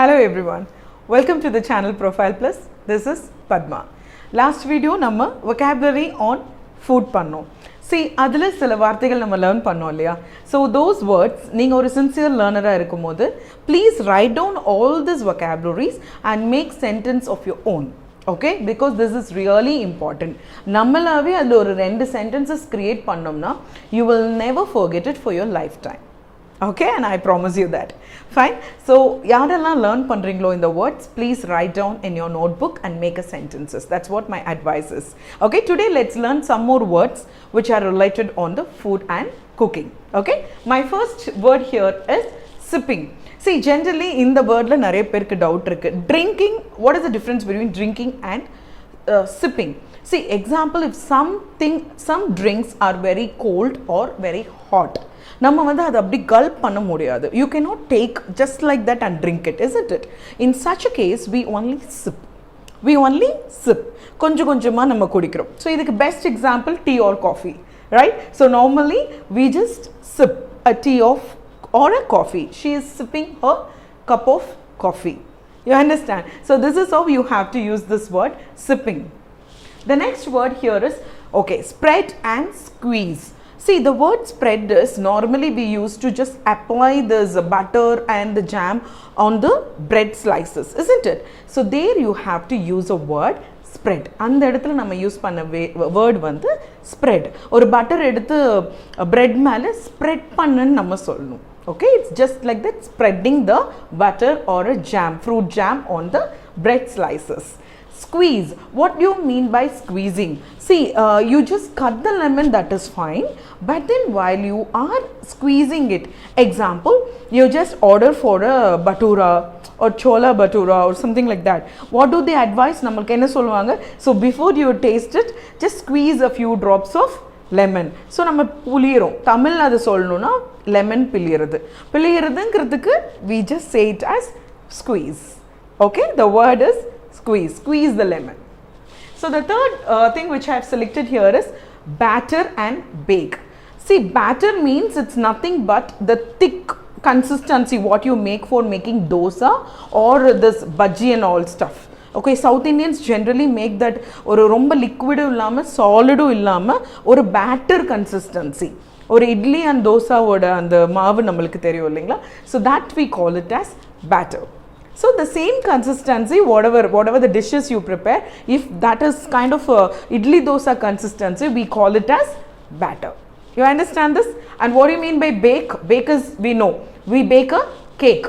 Hello everyone, welcome to the channel Profile Plus. This is Padma. Last video நம்ம vocabulary on food பண்ணோம். See, அதில் சில வார்த்தைகள் நம்ம learn பண்ணோம் இல்லையா? So those words, நீங்கள் ஒரு sincere learner-ஆ இருக்கும்போது, please write down all these vocabularies and make sentence of your own. Okay, because this is really important. நம்மளாவே அதில் ஒரு 2 sentences create பண்ணோம்னா, you will never forget it for your lifetime. Okay, and I promise you that. Fine. So, யாரெல்லாம் learn பண்றீங்களோ இந்த words, please write down in your notebook and make a sentences. That's what my advice is. Okay, today let's learn some more words which are related on the food and cooking. Okay, my first word here is sipping. See, generally in the word la நிறைய பேருக்கு doubt இருக்கு. Drinking, what is the difference between drinking and sipping? See, example, if some drinks are very cold or very hot, நம்ம வந்து அதை அப்படி gulp பண்ண முடியாது. You cannot take just like that and drink it, isn't it? In such a case, we only sip. கொஞ்சம் கொஞ்சமா நம்ம குடிக்கிறோம். So இதுக்கு best example tea or coffee, right? So normally we just sip a tea or a coffee. She is sipping her cup of coffee. You understand? So this is how you have to use this word sipping. The next word here is, okay, spread and squeeze. See, the word spread is normally we used to just apply this butter and the jam on the bread slices, isn't it? So there you have to use a word spread. அந்த இடத்துல நம்ம use பண்ண word வந்து spread. ஒரு butter எடுத்து bread மேல spread பண்ணுன்னு நம்ம சொல்லணும். Okay, it's just like that, spreading the butter or a jam, fruit jam on the bread slices. Squeeze. What do you mean by squeezing? See, you just cut the lemon, that is fine, but then while you are squeezing it, example, you just order for a batura or chola batura or something like that. What do they advise? Namakku enna solvanga? So before you taste it, just squeeze a few drops of lemon. So நம்ம புளியறோம். தமிழ்ல அது சொல்லணும்னா lemon பிளியறதுங்கிறதுக்கு we just say it as squeeze. Okay, the word is squeeze the lemon. So the third thing which I have selected here is batter and bake. See, batter means it's nothing but the thick consistency what you make for making dosa or this bhaji and all stuff. Okay, South Indians generally make that ஒரு ரொம்ப liquid இல்லாம solid இல்லாம ஒரு batter consistency. ஒரு idli and தோசாவோட அந்த மாவு நம்மளுக்கு தெரியும் இல்லைங்களா? So that we call it as batter. So the same consistency, whatever the dishes you prepare, if that is kind of a idli dosa consistency, we call it as batter. You understand this? And what do you mean by bake? Bake is, we know, we bake a cake,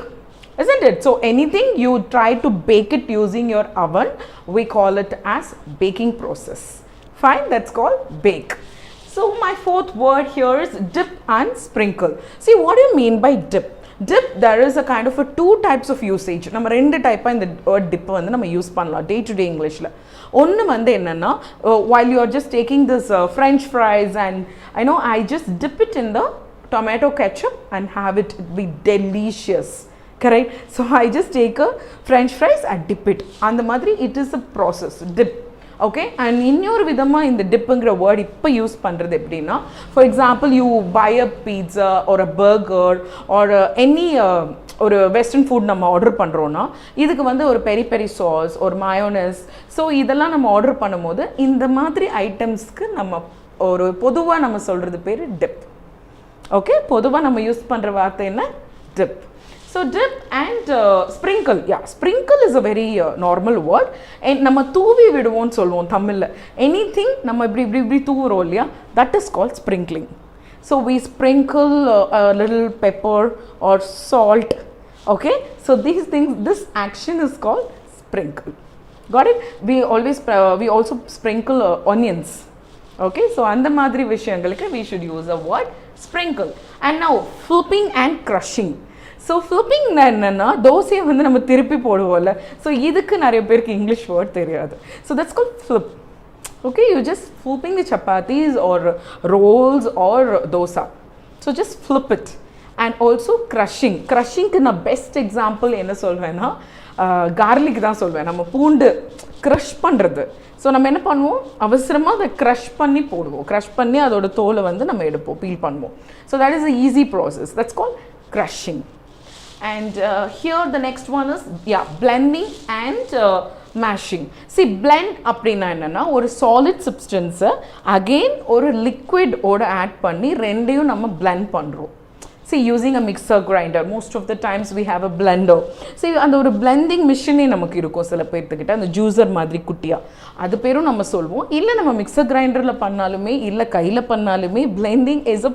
isn't it? So anything you try to bake it using your oven, we call it as baking process. Fine, that's called bake. So my fourth word here is dip and sprinkle. See, what do you mean by dip? Dip, there is a kind of a 2 types of usage. நம்ம 2 டைப்பா இந்த word dip வந்து நம்ம use பண்ணலாம் day to day Englishல. ஒன்னு வந்து என்னன்னா, while you are just taking this french fries and I just dip it in the tomato ketchup and have it be delicious. Correct? So I just take a french fries and dip it. அந்த மாதிரி it is a process, dip. Okay, and இன்னொரு விதமா இந்த டிப்ங்கிற word இப்போ use பண்றது எப்படின்னா, for example you buy a pizza ஒரு burger ஒரு எனி ஒரு வெஸ்டர்ன் ஃபுட் நம்ம ஆர்டர் பண்ணுறோன்னா இதுக்கு வந்து ஒரு பெரி பெரி சாஸ் ஒரு மயோனஸ், ஸோ இதெல்லாம் நம்ம ஆர்டர் பண்ணும்போது இந்த மாதிரி ஐட்டம்ஸ்க்கு நம்ம ஒரு பொதுவாக நம்ம சொல்கிறது பேர் டிப். ஓகே, பொதுவாக நம்ம யூஸ் பண்ணுற வார்த்தை என்ன? Tip. So dip and sprinkle. Yeah, sprinkle is a very normal word. And நம்ம தூவி விடுவோம்னு சொல்லுவோம் தமிழ்ல. Anything நம்ம இப்படி தூவுறோம் இல்லையா, that is called sprinkling. So we sprinkle a little pepper or salt. Okay, so these things, this action is called sprinkle. Got it? We also sprinkle onions. Okay, so அந்த மாதிரி விஷயங்களுக்கு we should use a word sprinkle. And now flipping and crushing. So flipping என்னன்னா, தோசையை வந்து நம்ம திருப்பி போடுவோம்ல, so இதுக்கு நிறைய பேருக்கு இங்கிலீஷ் வேர்ட் தெரியாது. So that's called flip. Okay, you just flipping the chapatis or rolls or dosa. So just flip it. And also க்ரஷிங்க்கு நான் பெஸ்ட் எக்ஸாம்பிள் என்ன சொல்வேன்னா, கார்லிக் தான் சொல்வேன். நம்ம பூண்டு க்ரஷ் பண்ணுறது. ஸோ நம்ம என்ன பண்ணுவோம், அவசரமாக அதை க்ரஷ் பண்ணி போடுவோம். க்ரஷ் பண்ணி அதோட தோலை வந்து நம்ம எடுப்போம், பீல் பண்ணுவோம். So that is a easy process. That's called crushing. And here the next one is, yeah, blending and mashing. See, blend அப்படினா என்னன்னா ஒரு solid substance again ஒரு liquid ஓட add பண்ணி ரெண்டையும் நம்ம blend பண்றோம். See, using a mixer grinder, most of the times we have a blender. See, அந்த ஒரு blending machine நமக்கு இருக்கும் சில பேர்த்துக்கிட்ட, அந்த juicer மாதிரி குட்டியா, அது பேரும் நம்ம சொல்வோம். இல்லை நம்ம mixer grinderல பண்ணாலுமே இல்லை கையில் பண்ணாலுமே blending is a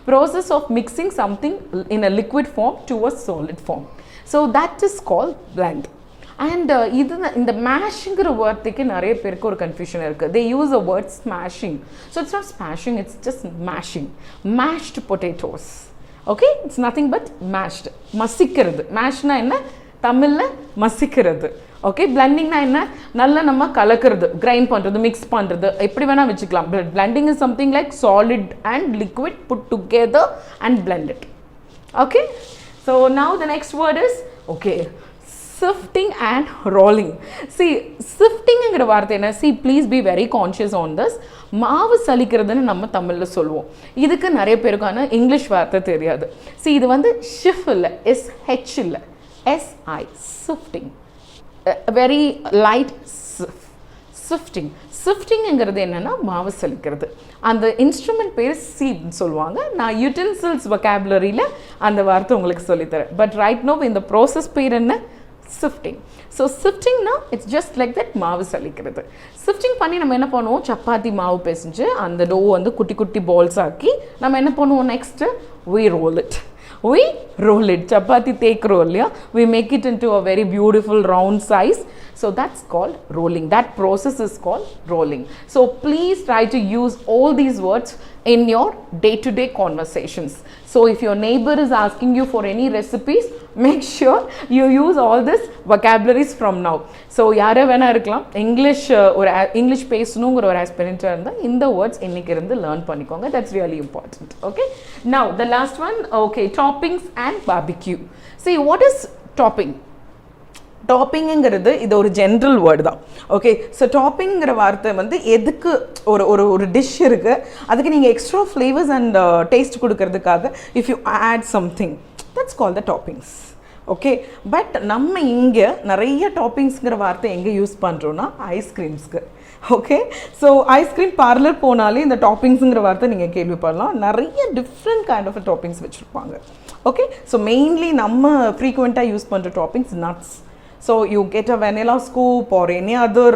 process of mixing something in a liquid form to a solid form. So that is called blend. And இது இந்த mashங்கிற வார்த்தைக்கு நிறைய பேருக்கு ஒரு கன்ஃபியூஷன் இருக்குது. They use the word smashing. So it's not smashing, it's just mashing. Mashed potatoes. Okay? It's nothing but mashed. மசிக்கிறது. Mashனா என்ன? தமிழில் மசிக்கிறது. Okay, பிளெண்டிங்னா என்ன? நல்லா நம்ம கலக்கிறது, கிரைண்ட் பண்ணுறது, மிக்ஸ் பண்ணுறது, எப்படி வேணால் வச்சுக்கலாம். Blending is something like solid and liquid put together and blend it. Okay, so now the next word is, okay, sifting and rolling. See, sifting ங்கிற வார்த்தை என்ன? See, please be very conscious on this. மாவு சலிக்கிறதுன்னு நம்ம தமிழில் சொல்லுவோம். இதுக்கு நிறைய பேருக்கான இங்கிலீஷ் வார்த்தை தெரியாது. See, இது வந்து ஷிஃப் இல்லை, SH இல்லை, SI, sifting. Very light sifting. Siftingங்கிறது என்னன்னா மாவு சலிக்கிறது. அந்த இன்ஸ்ட்ருமெண்ட் பேர் சீப்னு சொல்லுவாங்க. நான் யூட்டென்சில்ஸ் வொக்காபுலரியில் அந்த வார்த்தை உங்களுக்கு சொல்லித்தரேன். பட் ரைட் நோ இந்த ப்ராசஸ் பேர் என்ன? Sifting. So sifting na, it's just like that, மாவு சலிக்கிறது. Sifting பண்ணி நம்ம என்ன பண்ணுவோம்? சப்பாத்தி மாவு பேசிஞ்சு அந்த டோ வந்து குட்டி குட்டி பால்ஸ் ஆக்கி நம்ம என்ன பண்ணுவோம்? Next we roll it. Chapati தேய்க்கிறோம் இல்லையா? We make it into a very beautiful round size. So that's called rolling. That process is called rolling. So please try to use all these words in your day-to-day conversations. So if your neighbor is asking you for any recipes, make sure you use all this vocabularies from now. So யாரே வேணா இருக்கலாம், English பேசணுங்கிற ஒரு ஆஸ்பிரண்ட்டாக இருந்தால் இந்த words இன்னைக்கு இருந்து learn பண்ணிக்கோங்க. That's really important. Okay, now the last one, okay, toppings and barbecue. See, what is topping? டாப்பிங்கிறது இது ஒரு ஜென்ரல் வேர்டு தான். ஓகே, ஸோ டாப்பிங்கிற வார்த்தை வந்து எதுக்கு ஒரு டிஷ் இருக்குது, அதுக்கு நீங்கள் எக்ஸ்ட்ரா ஃப்ளேவர்ஸ் அண்ட் டேஸ்ட் கொடுக்கறதுக்காக if you add something, that's call the toppings. Okay, but நம்ம இங்கே நிறைய டாப்பிங்ஸ்ங்கிற வார்த்தை எங்கே யூஸ் பண்ணுறோன்னா ஐஸ்கிரீம்ஸ்க்கு. ஓகே, ஸோ ஐஸ்கிரீம் பார்லர் போனாலே இந்த டாப்பிங்ஸுங்கிற வார்த்தை நீங்கள் கேள்விப்படலாம். நிறைய டிஃப்ரெண்ட் கைண்ட் ஆஃப் டாப்பிங்ஸ் வச்சுருப்பாங்க. ஓகே, ஸோ மெயின்லி நம்ம ஃப்ரீக்வெண்ட்டாக யூஸ் பண்ணுற toppings nuts. So you get a vanilla scoop or any other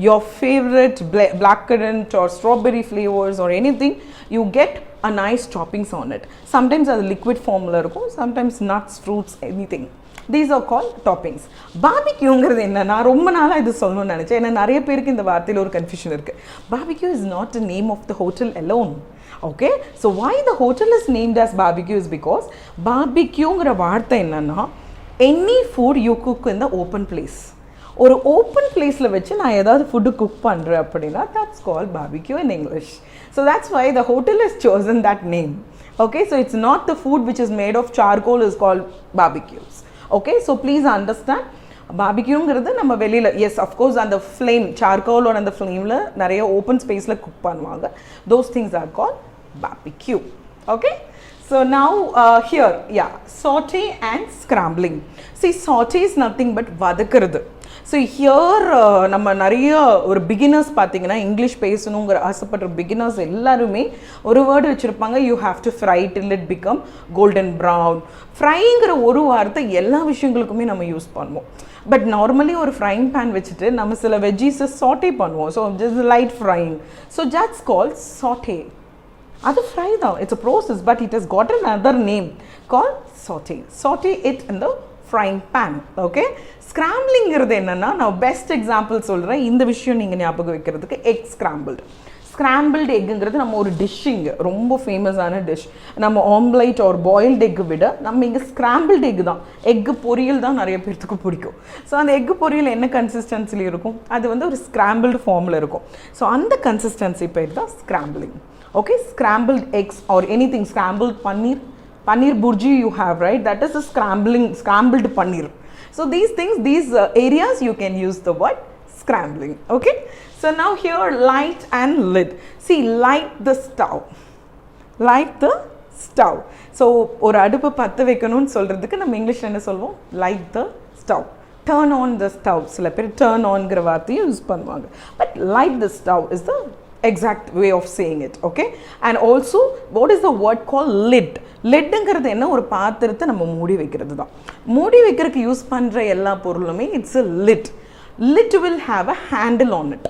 your favorite blackcurrant or strawberry flavors or anything, you get a nice toppings on it. Sometimes as liquid form la irukum, sometimes nuts, fruits, anything. These are called toppings. Barbecueங்கிறது என்ன? நான் ரொம்ப நாளாக இது சொல்லணும்னு நினச்சேன். ஏன்னா நிறைய பேருக்கு இந்த வார்த்தையில் ஒரு கன்ஃபியூஷன் இருக்குது. Barbecue is not the name of the hotel alone. Okay, so why the hotel is named as barbecue is because barbecueங்கிற வார்த்தை என்னன்னா any food you cook in the open place. ஒரு ஓப்பன் பிளேஸில் வச்சு நான் ஏதாவது ஃபுட்டு குக் பண்ணுறேன் அப்படின்னா that's called barbecue in English. So that's why the hotel has chosen that name. Okay, so it's not the food which is made of charcoal is called barbecues. Okay, so please understand, barbecueங்கிறது நம்ம வெளியில், yes of course அந்த flame சார்கோலோட அந்த ஃப்ளேமில் நிறைய open ஸ்பேஸில் cook பண்ணுவாங்க. those things are called barbecue. Okay, so now here, yeah, saute and scrambling. See, saute is nothing but வதக்கிறது. So here நம்ம நிறைய ஒரு பிகினர்ஸ் பார்த்தீங்கன்னா இங்கிலீஷ் பேசணுங்கிற ஆசைப்படுற பிகினர்ஸ் எல்லாருமே ஒரு வேர்டு வச்சுருப்பாங்க, you have to fry till it become golden brown. ஃப்ரைங்கிற ஒரு வார்த்தை எல்லா விஷயங்களுக்குமே நம்ம யூஸ் பண்ணுவோம். பட் நார்மலி ஒரு ஃப்ரைங் பேன் வச்சுட்டு நம்ம சில வெஜ்ஜீஸை சாட்டே பண்ணுவோம். So just light frying. So that's called saute. அது ஃப்ரை தான், it's a process, but it has got another name call saute. Saute it in the frying pan. Okay, ஸ்க்ராம்பிளிங்கிறது என்னென்னா, நான் பெஸ்ட் எக்ஸாம்பிள் சொல்கிறேன் இந்த விஷயம் நீங்கள் ஞாபகம் வைக்கிறதுக்கு. Egg scrambled. ஸ்க்ராம்பிள்டு எக்குங்கிறது நம்ம ஒரு டிஷ்ஷிங்க, ரொம்ப ஃபேமஸான டிஷ். நம்ம ஆம்லைட் ஒரு பாயில்டு எக்கு விட நம்ம இங்கே ஸ்க்ராம்பிள்டு எக்கு தான், எக்கு பொரியல் தான் நிறைய பேர்த்துக்கு பிடிக்கும். ஸோ அந்த எக்கு பொரியல் என்ன கன்சிஸ்டன்சியில் இருக்கும், அது வந்து ஒரு ஸ்க்ராம்பிள்டு ஃபார்மில் இருக்கும். ஸோ அந்த கன்சிஸ்டன்சி பேர் தான் scrambling. Okay, scrambled eggs or anything, scrambled paneer burji you have, right? That is a scrambled paneer. So these things, these areas you can use the word scrambling. Okay, so now here light and lid. See, light the stove. So ஒரு அடுப்பு பத்த வைக்கணும்னு சொல்றதுக்கு நம்ம இங்கிலீஷ்ல என்ன சொல்வோம்? Light the stove. Turn on the stove. சில பேர் turn onங்கிற வார்த்தையை யூஸ் பண்ணுவாங்க. But light the stove is the exact way of saying it. Okay? And also, what is the word called lid? லிட்ங்கிறது என்ன? ஒரு பாத்திரத்தை நம்ம மூடி வைக்கிறது தான். மூடி வைக்கிறதுக்கு யூஸ் பண்ற எல்லா பொருளுமே it's a lid. Lid will have a handle on it.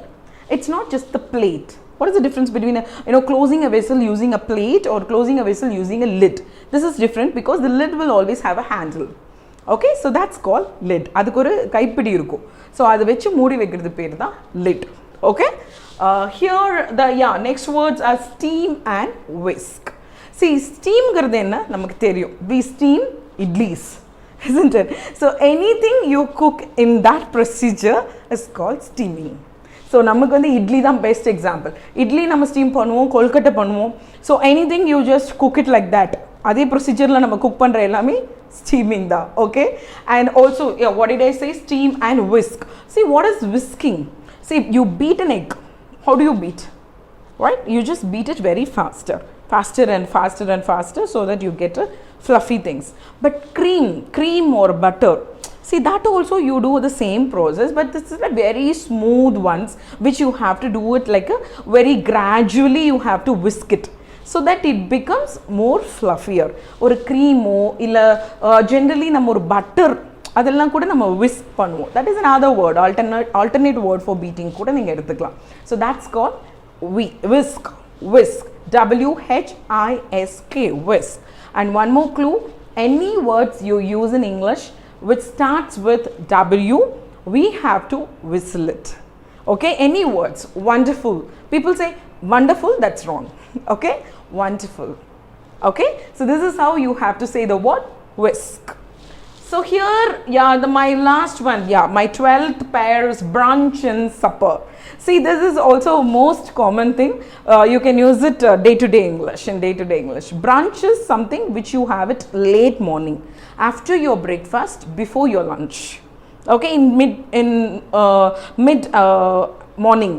It's not just the plate. What is the difference between closing a vessel using a plate or closing a vessel using a lid? This is different because the lid will always have a handle. Okay, so that's called lid. அதுக்கு ஒரு கைப்பிடி இருக்கும். So அதை வச்சு மூடி வைக்கிறது பேர் தான் lid. Okay, here the next words are steam and whisk. See, steamங்கிறது என்ன நமக்கு தெரியும். We steam idlis, isn't it? So anything you cook in that procedure is called steaming. So நமக்கு வந்து இட்லி தான் பெஸ்ட் எக்ஸாம்பிள். இட்லி நம்ம ஸ்டீம் பண்ணுவோம், கொல்கட்டை பண்ணுவோம். So anything you just cook it like that. அதே ப்ரொசீஜரில் நம்ம குக் பண்ணுற எல்லாமே ஸ்டீமிங் தான். Okay, and also what did I say? Steam and whisk. See, what is whisking? See, you beat an egg. How do you beat? Right? You just beat it very faster and faster so that you get fluffy things. But cream or butter, see, that also you do the same process, but this is a very smooth ones which you have to do it like a very gradually. You have to whisk it so that it becomes more fluffier. Or cream illa generally நம்ம ஒரு butter அதெல்லாம் கூட நம்ம whisk பண்ணுவோம். That is another word, alternate word for beating கூட நீங்க எடுத்துக்கலாம். So that's called whisk. WHISK, whisk. And one more clue, any words you use in English which starts with W, we have to whistle it. Okay, any words. Wonderful, people say wonderful, that's wrong. Okay, wonderful. Okay, so this is how you have to say the word whisk. So here, my last one, my 12th pair is brunch and supper. See, this is also most common thing. You can use it day-to-day English. Brunch is something which you have it late morning, after your breakfast, before your lunch. Okay, in mid morning,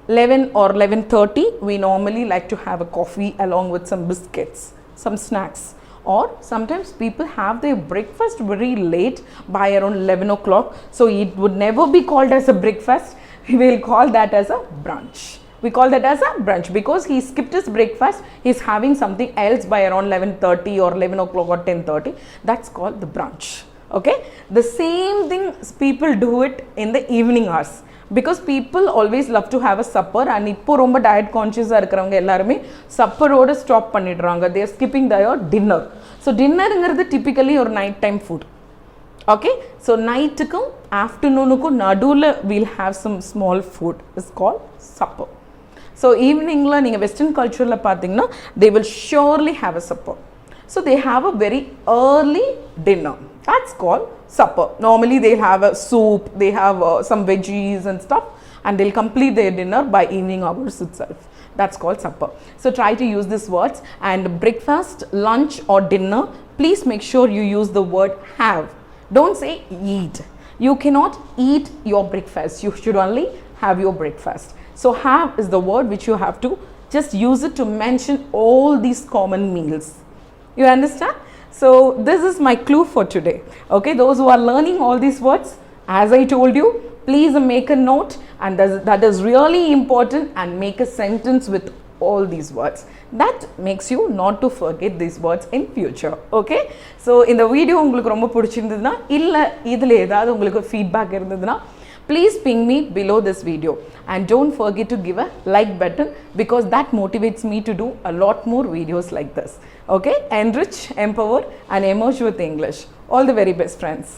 11 or 11:30, we normally like to have a coffee along with some biscuits, some snacks. Or sometimes people have their breakfast very late, by around 11 o'clock. So it would never be called as a breakfast. We will call that as a brunch. We call that as a brunch because he skipped his breakfast. He's having something else by around 11:30 or 11 o'clock or 10:30. That's called the brunch. Okay, the same thing people do it in the evening hours. Because people always love to have a supper, and இப்போ ரொம்ப diet கான்ஷியஸாக இருக்கிறவங்க எல்லாருமே சப்பரோட stop பண்ணிடுறாங்க. they are skipping their dinner. ஸோ டின்னருங்கிறது typically ஒரு night time food. Okay, so நைட்டுக்கும் ஆஃப்டர்நூனுக்கும் நடுவில் we'll have some small food is called supper. ஸோ ஈவினிங்கில் நீங்கள் வெஸ்டர்ன் கல்ச்சரில் பார்த்தீங்கன்னா they will surely have a supper. So they have a very early dinner. That's called supper. Normally they'll have a soup, they have some veggies and stuff, and they'll complete their dinner by evening hours itself. That's called supper. So try to use these words. And breakfast, lunch or dinner, please make sure you use the word have. Don't say eat. You cannot eat your breakfast. You should only have your breakfast. So have is the word which you have to just use it to mention all these common meals. You understand? So this is my clue for today. Okay, those who are learning all these words, as I told you, please make a note, and that is really important, and make a sentence with all these words. That makes you not to forget these words in future. Okay, so in the video உங்களுக்கு ரொம்ப பிடிச்சிருந்ததுனா இல்ல இதுல ஏதாவது உங்களுக்கு feedback இருந்ததுனா please ping me below this video, and don't forget to give a like button because that motivates me to do a lot more videos like this. Okay, enrich, empower and emerge with English. All the very best, friends.